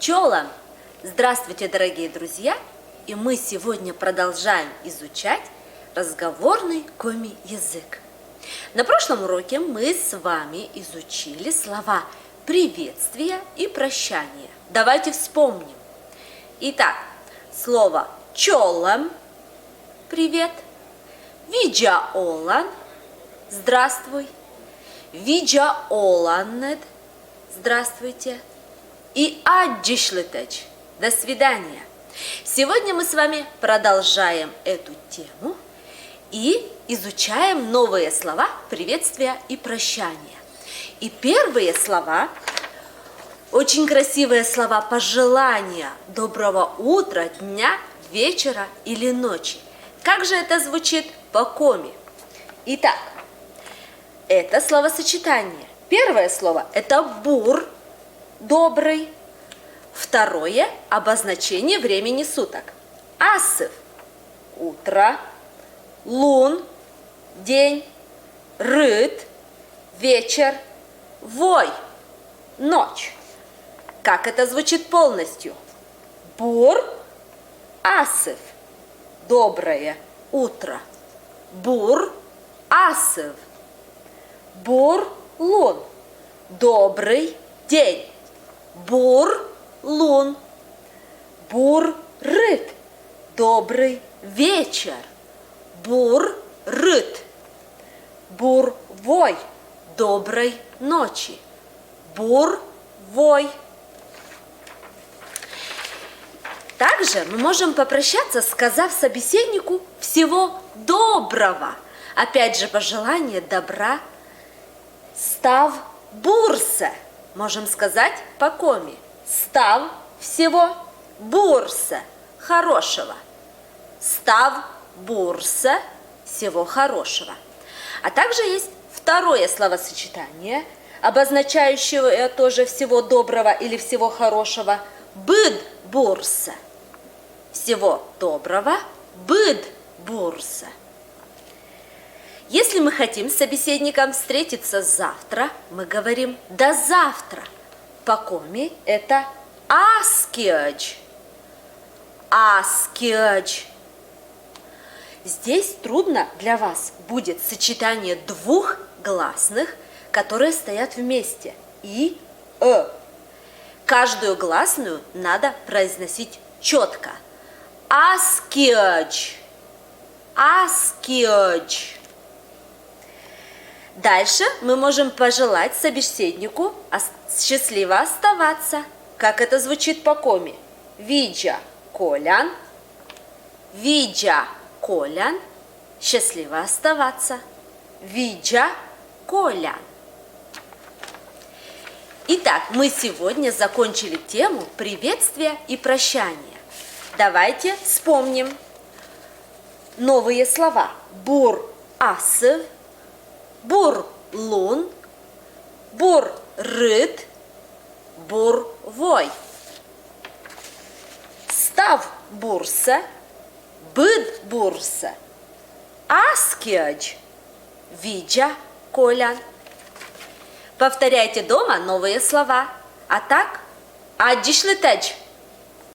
пчелам! Здравствуйте, дорогие друзья! И мы сегодня продолжаем изучать разговорный коми-язык. На прошлом уроке мы с вами изучили слова приветствия и прощания. Давайте вспомним. Итак, слово пчелам – привет, виджаолан – здравствуй, виджаоланнед – здравствуйте, и аддишлетеч – до свидания. Сегодня мы с вами продолжаем эту тему и изучаем новые слова приветствия и прощания. И первые слова – очень красивые слова пожелания доброго утра, дня, вечера или ночи. Как же это звучит по коми? Итак, это словосочетание. Первое слово – это бур, добрый. Второе – обозначение времени суток. Асыв – утро, лун – день, рыт – вечер, вой – ночь. Как это звучит полностью? Бур, асыв – доброе утро. Бур, асыв. Бур, лун – добрый день. Бур, лун. Бур, рыт – добрый вечер. Бур, рыт. Бур, вой – доброй ночи. Бур, вой. Также мы можем попрощаться, сказав собеседнику всего доброго. Опять же, пожелание добра. Став бурсе. Можем сказать по коми. Став всего бурсе. Хорошего. Став бурсе. Всего хорошего. А также есть второе словосочетание, обозначающее тоже всего доброго или всего хорошего. Быд бурсе. Всего доброго, быд бурсе. Если мы хотим с собеседником встретиться завтра, мы говорим «до завтра». По коми это аскиадж. Аскиадж. Здесь трудно для вас будет сочетание двух гласных, которые стоят вместе. И Каждую гласную надо произносить четко. Аскиадж. Аскиадж. Дальше мы можем пожелать собеседнику счастливо оставаться. Как это звучит по коми? Виджа колян. Виджа колян. Счастливо оставаться. Виджа колян. Итак, мы сегодня закончили тему приветствия и прощания. Давайте вспомним новые слова. Бур асыв, бур лун, бур рыт, бур вой. Став бурса, быд бурса, аскиадж, виджа колян. Повторяйте дома новые слова. А так, аддишлетеч